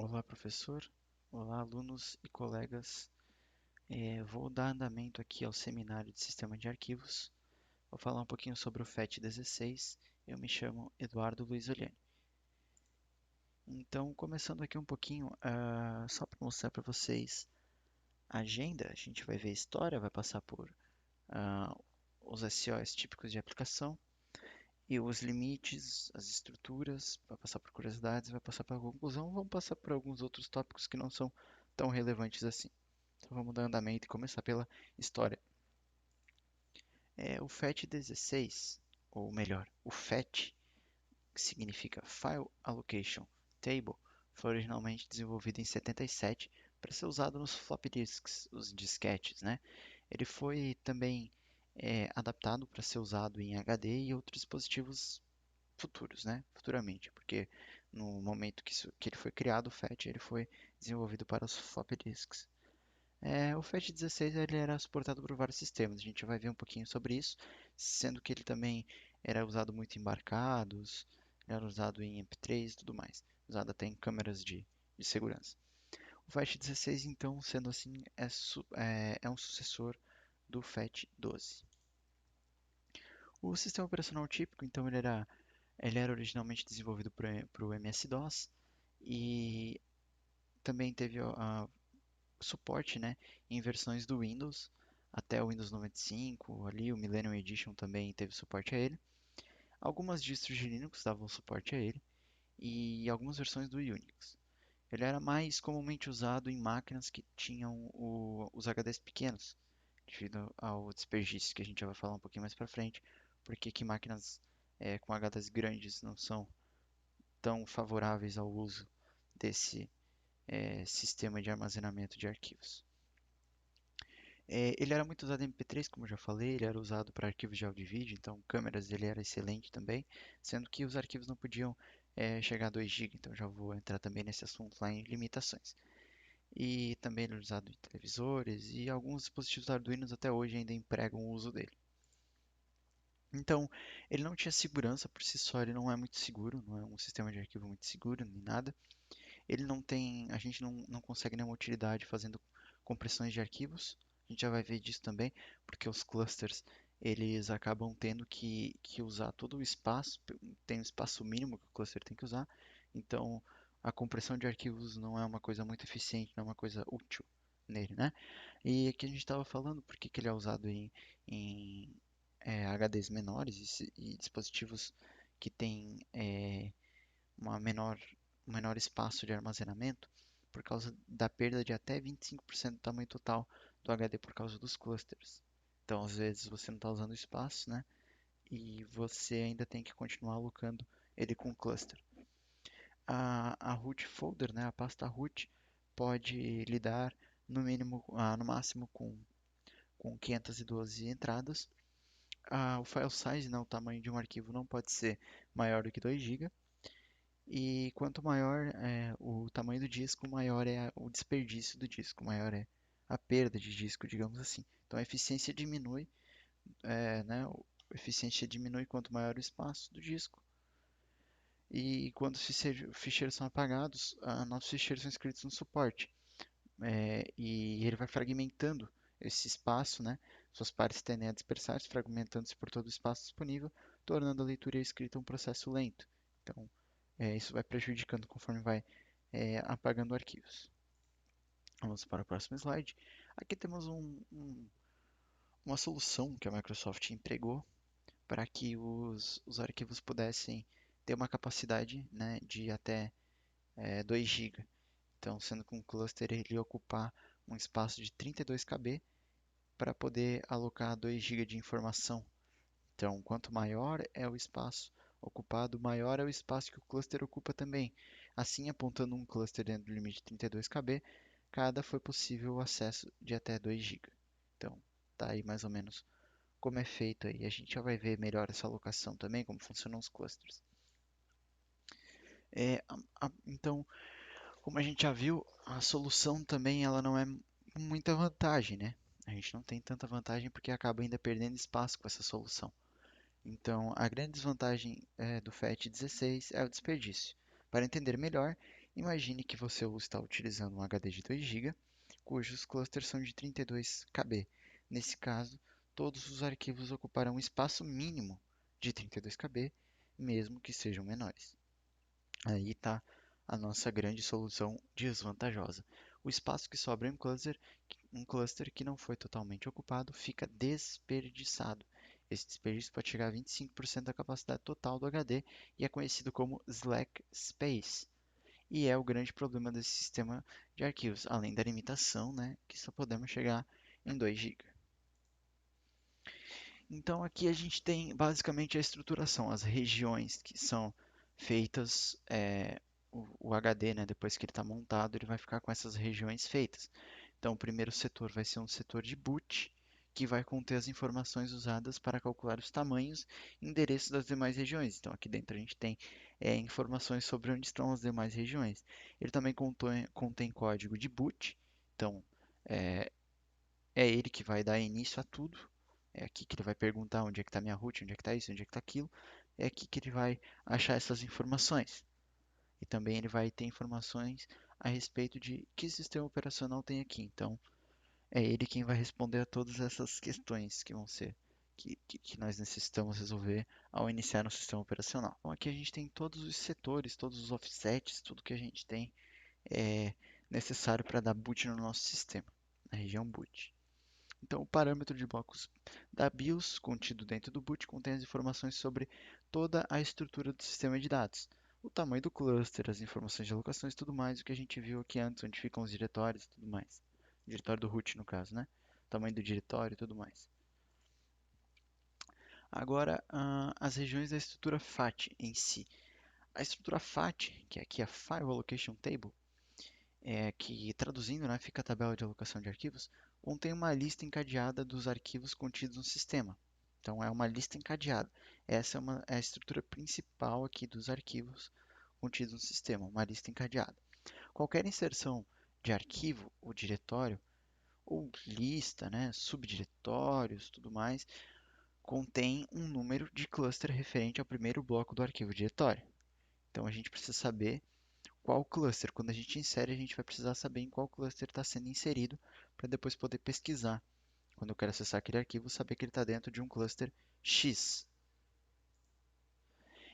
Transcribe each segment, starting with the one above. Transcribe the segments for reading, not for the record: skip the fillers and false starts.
Olá, professor. Olá, alunos e colegas. Vou dar andamento aqui ao seminário de Sistema de Arquivos. Vou falar um pouquinho sobre o FET16. Eu me chamo Eduardo Luiz Oliani. Então, começando aqui um pouquinho, só para mostrar para vocês a agenda, a gente vai ver história, vai passar por ah, os SOs típicos de aplicação e os limites, as estruturas, vai passar por curiosidades, vai passar por conclusão, vamos passar por alguns outros tópicos que não são tão relevantes assim. Então vamos dar andamento e começar pela história. O FAT16, ou melhor, o FAT, que significa File Allocation Table, foi originalmente desenvolvido em 77 para ser usado nos floppy disks, os disquetes, né? Ele foi também adaptado para ser usado em HD e outros dispositivos futuros, né? Futuramente, porque no momento que ele foi criado, o FAT, ele foi desenvolvido para os floppy disks. O FAT16 ele era suportado por vários sistemas, a gente vai ver um pouquinho sobre isso, sendo que ele também era usado muito em barcados, era usado em MP3 e tudo mais, usado até em câmeras de segurança. O FAT16, então, sendo assim, é um sucessor do FAT12. O sistema operacional típico, então, ele era originalmente desenvolvido para o MS-DOS e também teve suporte, né, em versões do Windows, até o Windows 95, ali o Millennium Edition também teve suporte a ele. Algumas distros de Linux davam suporte a ele e algumas versões do Unix. Ele era mais comumente usado em máquinas que tinham os HDs pequenos, devido ao desperdício que a gente já vai falar um pouquinho mais para frente, porque que máquinas com HDs grandes não são tão favoráveis ao uso desse sistema de armazenamento de arquivos. Ele era muito usado em MP3, como eu já falei, ele era usado para arquivos de áudio e vídeo, então câmeras ele era excelente também, sendo que os arquivos não podiam chegar a 2 GB, então já vou entrar também nesse assunto lá em limitações. E também ele era usado em televisores e alguns dispositivos Arduino até hoje ainda empregam o uso dele. Então, ele não tinha segurança por si só, ele não é muito seguro, não é um sistema de arquivo muito seguro, nem nada. Ele não tem, a gente não consegue nenhuma utilidade fazendo compressões de arquivos. A gente já vai ver disso também, porque os clusters eles acabam tendo que usar todo o espaço, tem um espaço mínimo que o cluster tem que usar. Então, a compressão de arquivos não é uma coisa muito eficiente, não é uma coisa útil nele, né? E aqui a gente estava falando porque que ele é usado em HDs menores e dispositivos que têm uma um menor espaço de armazenamento por causa da perda de até 25% do tamanho total do HD por causa dos clusters. Então, às vezes, você não está usando espaço, né? E você ainda tem que continuar alocando ele com cluster. A root folder, né, a pasta root, pode lidar no mínimo, no máximo com 512 entradas. O file size, né, o tamanho de um arquivo, não pode ser maior do que 2 GB. E quanto maior é o tamanho do disco, maior é o desperdício do disco, maior é a perda de disco, digamos assim. Então a eficiência diminui, né? A eficiência diminui quanto maior o espaço do disco. E quando os ficheiros são apagados, nossos ficheiros são escritos no suporte. E ele vai fragmentando esse espaço, né? Suas partes tendem a dispersar-se, fragmentando-se por todo o espaço disponível, tornando a leitura e a escrita um processo lento. Então, isso vai prejudicando conforme vai apagando arquivos. Vamos para o próximo slide. Aqui temos uma solução que a Microsoft empregou para que os arquivos pudessem ter uma capacidade, né, de até 2 GB. Então, sendo que um cluster ele ia ocupar um espaço de 32 KB para poder alocar 2 GB de informação. Então, quanto maior é o espaço ocupado, maior é o espaço que o cluster ocupa também. Assim, apontando um cluster dentro do limite de 32 KB, cada foi possível o acesso de até 2 GB. Então, tá aí mais ou menos como é feito aí. A gente já vai ver melhor essa alocação também, como funcionam os clusters. Então, como a gente já viu, a solução também ela não é muita vantagem, né? A gente não tem tanta vantagem porque acaba ainda perdendo espaço com essa solução. Então, a grande desvantagem do FAT16 é o desperdício. Para entender melhor, Imagine que você está utilizando um HD de 2 GB, cujos clusters são de 32 KB. Nesse caso, todos os arquivos ocuparão um espaço mínimo de 32 KB, mesmo que sejam menores. Aí está a nossa grande solução desvantajosa. O espaço que sobra em um cluster que não foi totalmente ocupado, fica desperdiçado. Esse desperdício pode chegar a 25% da capacidade total do HD e é conhecido como slack space. E é o grande problema desse sistema de arquivos, além da limitação, né, que só podemos chegar em 2 GB. Então aqui a gente tem basicamente a estruturação, as regiões que são feitas, o HD, né, depois que ele está montado, ele vai ficar com essas regiões feitas. Então o primeiro setor vai ser um setor de boot, que vai conter as informações usadas para calcular os tamanhos e endereços das demais regiões. Então aqui dentro a gente tem informações sobre onde estão as demais regiões. Ele também contém código de boot, então é, é ele que vai dar início a tudo. É aqui que ele vai perguntar onde é que está minha root, onde é que está isso, onde é que está aquilo. É aqui que ele vai achar essas informações. E também ele vai ter informações a respeito de que sistema operacional tem aqui. Então, é ele quem vai responder a todas essas questões que vão ser que nós necessitamos resolver ao iniciar um sistema operacional. Então, aqui a gente tem todos os setores, todos os offsets, tudo que a gente tem é necessário para dar boot no nosso sistema, na região boot. Então, o parâmetro de blocos da BIOS contido dentro do boot contém as informações sobre toda a estrutura do sistema de dados, o tamanho do cluster, as informações de alocações e tudo mais, o que a gente viu aqui antes, onde ficam os diretórios e tudo mais. O diretório do root, no caso, né? O tamanho do diretório e tudo mais. Agora, as regiões da estrutura FAT em si. A estrutura FAT, que é aqui a File Allocation Table, que traduzindo, né, fica a tabela de alocação de arquivos, contém uma lista encadeada dos arquivos contidos no sistema. Então, é uma lista encadeada. Essa é a estrutura principal aqui dos arquivos contidos no sistema, uma lista encadeada. Qualquer inserção de arquivo ou diretório, ou lista, né, subdiretórios, tudo mais, contém um número de cluster referente ao primeiro bloco do arquivo diretório. Então, a gente precisa saber qual cluster. Quando a gente insere, a gente vai precisar saber em qual cluster está sendo inserido para depois poder pesquisar. Quando eu quero acessar aquele arquivo, saber que ele está dentro de um cluster X.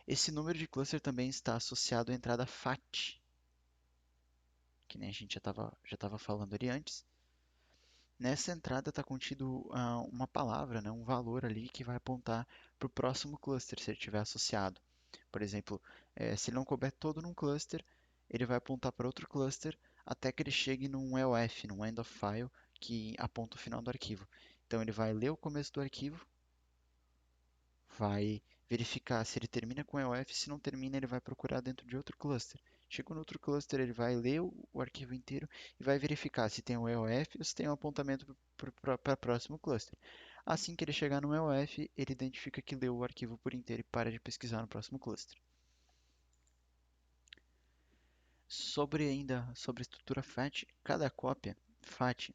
Esse número de cluster também está associado à entrada FAT, que nem a gente já estava falando ali antes. Nessa entrada está contido uma palavra, né, um valor ali que vai apontar para o próximo cluster, se ele estiver associado. Por exemplo, se ele não couber todo num cluster, ele vai apontar para outro cluster até que ele chegue num EOF, num end of file, que aponta o final do arquivo. Então ele vai ler o começo do arquivo, vai verificar se ele termina com EOF, se não termina, ele vai procurar dentro de outro cluster. Chegou no outro cluster, ele vai ler o arquivo inteiro e vai verificar se tem um EOF ou se tem um apontamento para o próximo cluster. Assim que ele chegar no EOF, ele identifica que leu o arquivo por inteiro e para de pesquisar no próximo cluster. Sobre a estrutura FAT, cada cópia FAT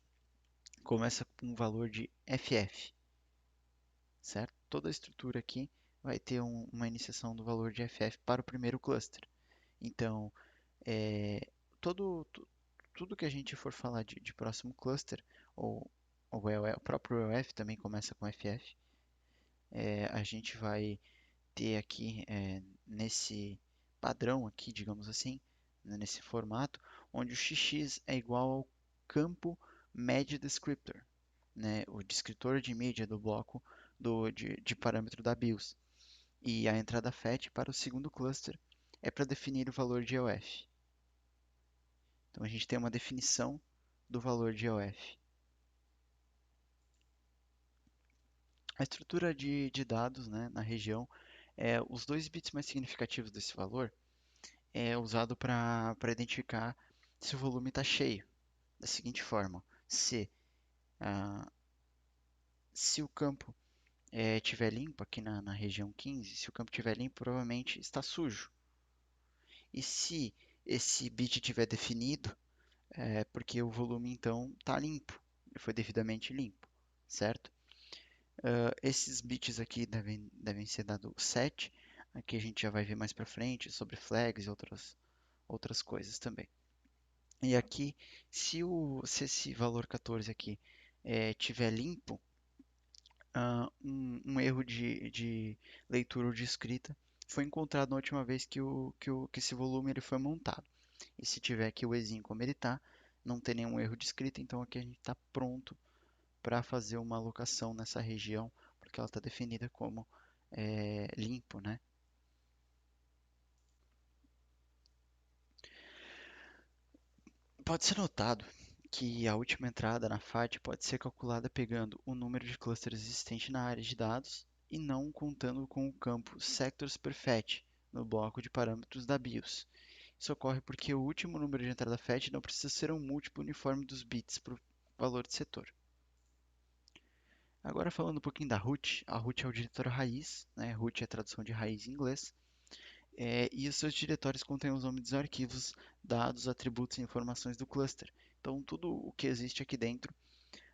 começa com um valor de FF, certo? Toda a estrutura aqui vai ter uma iniciação do valor de FF para o primeiro cluster. Então, é, tudo que a gente for falar de próximo cluster, ou o próprio EOF também começa com FF, a gente vai ter aqui nesse padrão aqui, digamos assim, né, nesse formato, onde o XX é igual ao campo Media Descriptor, né, o descritor de mídia do bloco de parâmetro da BIOS. E a entrada FAT para o segundo cluster é para definir o valor de EOF. Então a gente tem uma definição do valor de EOF. A estrutura de dados, né, na região, os dois bits mais significativos desse valor é usado para identificar se o volume está cheio. Da seguinte forma: ah, se o campo estiver limpo, aqui na região 15, se o campo estiver limpo, provavelmente está sujo. E se esse bit estiver definido, é porque o volume então está limpo, ele foi devidamente limpo, certo? Esses bits aqui devem ser dado set. Aqui a gente já vai ver mais para frente sobre flags e outras coisas também. E aqui, se esse valor 14 aqui tiver limpo, um erro de leitura ou de escrita foi encontrado na última vez que esse volume ele foi montado. E se tiver aqui o exim como ele está, não tem nenhum erro de escrita, então aqui a gente está pronto para fazer uma alocação nessa região, porque ela está definida como limpo, né? Pode ser notado que a última entrada na FAT pode ser calculada pegando o número de clusters existente na área de dados e não contando com o campo sectors per FAT no bloco de parâmetros da BIOS. Isso ocorre porque o último número de entrada FAT não precisa ser um múltiplo uniforme dos bits para o valor de setor. Agora falando um pouquinho da root, a root é o diretório raiz, né? Root é a tradução de raiz em inglês, e os seus diretórios contêm os nomes dos arquivos, dados, atributos e informações do cluster. Então, tudo o que existe aqui dentro,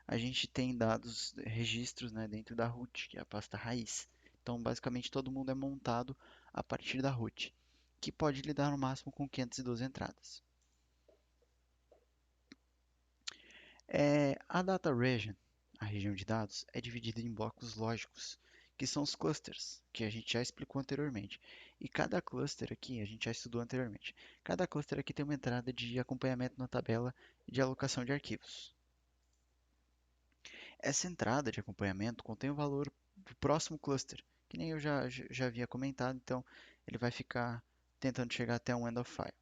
a gente tem dados, registros, né, dentro da root, que é a pasta raiz. Então, basicamente, todo mundo é montado a partir da root, que pode lidar no máximo com 512 entradas. A data region, a região de dados, é dividida em blocos lógicos, que são os clusters, que a gente já explicou anteriormente. E cada cluster aqui, a gente já estudou anteriormente, cada cluster aqui tem uma entrada de acompanhamento na tabela de alocação de arquivos. Essa entrada de acompanhamento contém o valor do próximo cluster, que nem eu já havia comentado, então ele vai ficar tentando chegar até um end of file.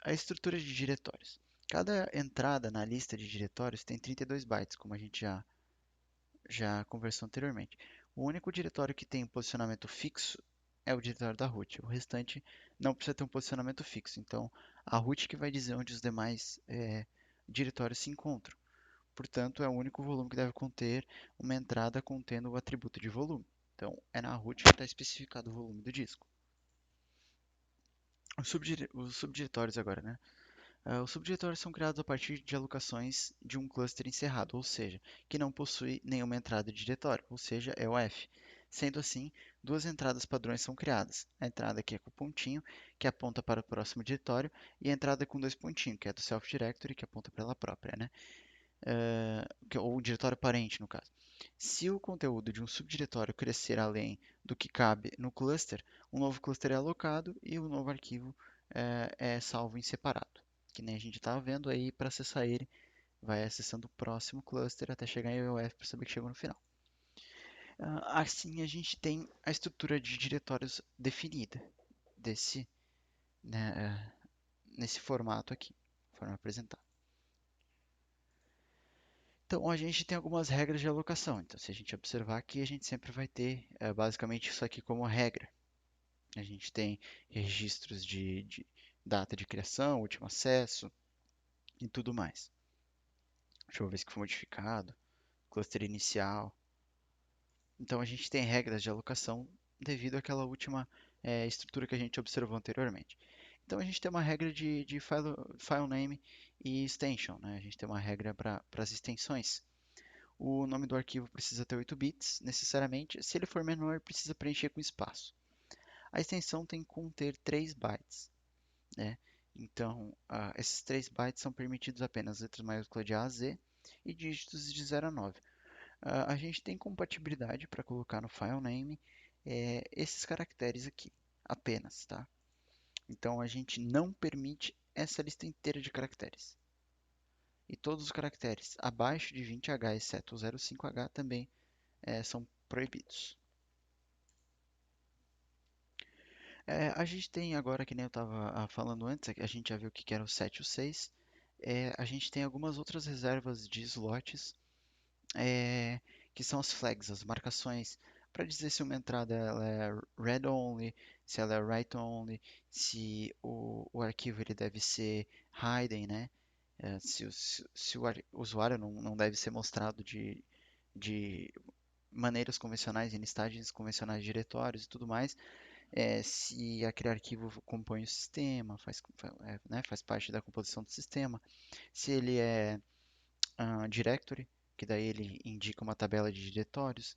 A estrutura de diretórios. Cada entrada na lista de diretórios tem 32 bytes, como a gente já conversou anteriormente. O único diretório que tem um posicionamento fixo é o diretório da root. O restante não precisa ter um posicionamento fixo. Então, a root que vai dizer onde os demais diretórios se encontram. Portanto, é o único volume que deve conter uma entrada contendo o atributo de volume. Então, é na root que está especificado o volume do disco. Os subdiretórios agora, né? Os subdiretórios são criados a partir de alocações de um cluster encerrado, ou seja, que não possui nenhuma entrada de diretório, ou seja, é o F. Sendo assim, duas entradas padrões são criadas. A entrada aqui é com pontinho, que aponta para o próximo diretório, e a entrada com dois pontinhos, que é do self-directory, que aponta para ela própria, né? Ou o diretório parente, no caso. Se o conteúdo de um subdiretório crescer além do que cabe no cluster, um novo cluster é alocado e o novo arquivo é salvo em separado. Que nem a gente estava vendo aí, para acessar ele, vai acessando o próximo cluster até chegar em EOF para saber que chegou no final. Assim, a gente tem a estrutura de diretórios definida desse, né, nesse formato aqui, forma apresentada. Então, a gente tem algumas regras de alocação. Então, se a gente observar aqui, a gente sempre vai ter basicamente isso aqui como regra. A gente tem registros de data de criação, último acesso e tudo mais. Deixa eu ver se foi modificado, cluster inicial. Então, a gente tem regras de alocação devido àquela última estrutura que a gente observou anteriormente. Então, a gente tem uma regra de file name e extension, né? A gente tem uma regra para as extensões. O nome do arquivo precisa ter 8 bits, necessariamente. Se ele for menor, precisa preencher com espaço. A extensão tem que conter 3 bytes, né? Então, esses 3 bytes são permitidos apenas letras maiúsculas de A a Z e dígitos de 0 a 9. A gente tem compatibilidade para colocar no file name esses caracteres aqui, apenas, tá? Então, a gente não permite essa lista inteira de caracteres. E todos os caracteres abaixo de 20H, exceto o 05H, também são proibidos. A gente tem agora, que nem eu estava falando antes, a gente já viu o que era o 7 e o 6. A gente tem algumas outras reservas de slots, é, que são as flags, as marcações, para dizer se uma entrada ela é read only, se ela é write only, se o arquivo ele deve ser hidden, né? Se o usuário não deve ser mostrado de maneiras convencionais, em listagens convencionais de diretórios e tudo mais, se aquele arquivo compõe o sistema, né, faz parte da composição do sistema, se ele é directory, que daí ele indica uma tabela de diretórios,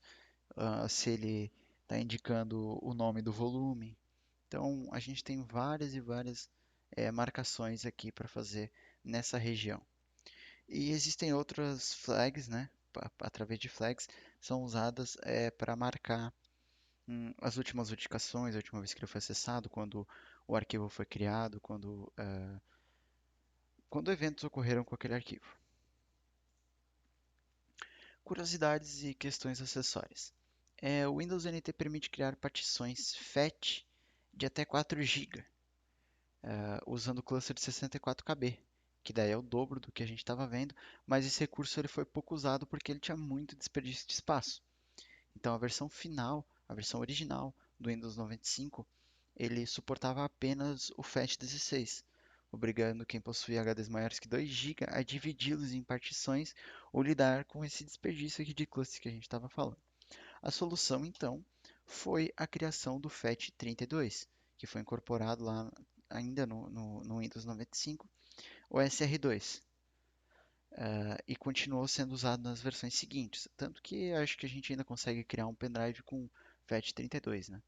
se ele está indicando o nome do volume. Então, a gente tem várias e várias marcações aqui para fazer nessa região. E existem outras flags, né? Através de flags, são usadas para marcar as últimas notificações, a última vez que ele foi acessado, quando o arquivo foi criado, quando eventos ocorreram com aquele arquivo. Curiosidades e questões acessórias. O Windows NT permite criar partições FAT de até 4 GB, usando o cluster de 64 KB, que daí é o dobro do que a gente estava vendo, mas esse recurso ele foi pouco usado porque ele tinha muito desperdício de espaço. Então a versão final, a versão original do Windows 95, ele suportava apenas o FAT16, obrigando quem possuía HDs maiores que 2 GB a dividi-los em partições ou lidar com esse desperdício aqui de cluster que a gente estava falando. A solução, então, foi a criação do FAT32, que foi incorporado lá ainda no Windows 95, o SR2, e continuou sendo usado nas versões seguintes. Tanto que acho que a gente ainda consegue criar um pendrive com FAT32, né?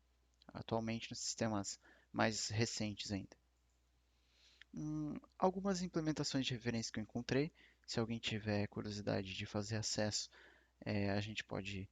Atualmente nos sistemas mais recentes ainda. Algumas implementações de referência que eu encontrei. Se alguém tiver curiosidade de fazer acesso, a gente pode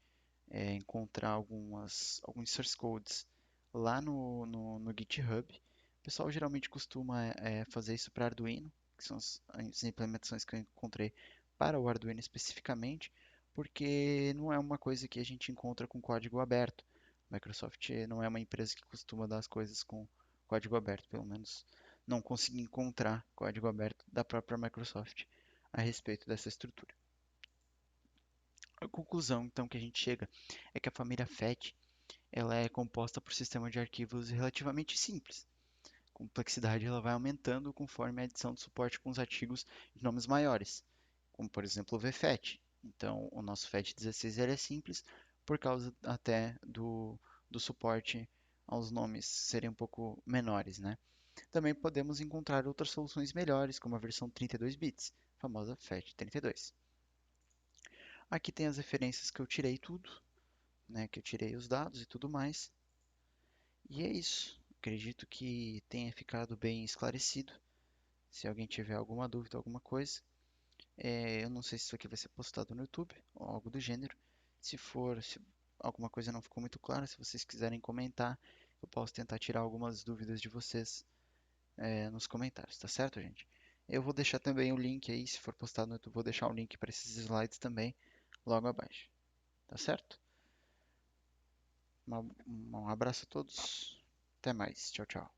encontrar alguns source codes lá no GitHub. O pessoal geralmente costuma fazer isso para Arduino, que são as implementações que eu encontrei para o Arduino especificamente, porque não é uma coisa que a gente encontra com código aberto. Microsoft não é uma empresa que costuma dar as coisas com código aberto, pelo menos não consegui encontrar código aberto da própria Microsoft a respeito dessa estrutura. A conclusão, então, que a gente chega é que a família FAT ela é composta por sistema de arquivos relativamente simples. A complexidade ela vai aumentando conforme a adição de suporte com os artigos de nomes maiores, como por exemplo o VFAT. Então, o nosso FAT16 ele é simples por causa até do suporte aos nomes serem um pouco menores, né? Também podemos encontrar outras soluções melhores, como a versão 32 bits, a famosa FAT32. Aqui tem as referências que eu tirei tudo, né, que eu tirei os dados e tudo mais. E é isso. Acredito que tenha ficado bem esclarecido. Se alguém tiver alguma dúvida, alguma coisa, eu não sei se isso aqui vai ser postado no YouTube ou algo do gênero. Se alguma coisa não ficou muito clara, se vocês quiserem comentar, eu posso tentar tirar algumas dúvidas de vocês, nos comentários, tá certo, gente? Eu vou deixar também o link aí, se for postado no YouTube, vou deixar o link para esses slides também logo abaixo, tá certo? Um abraço a todos. Até mais. Tchau, tchau.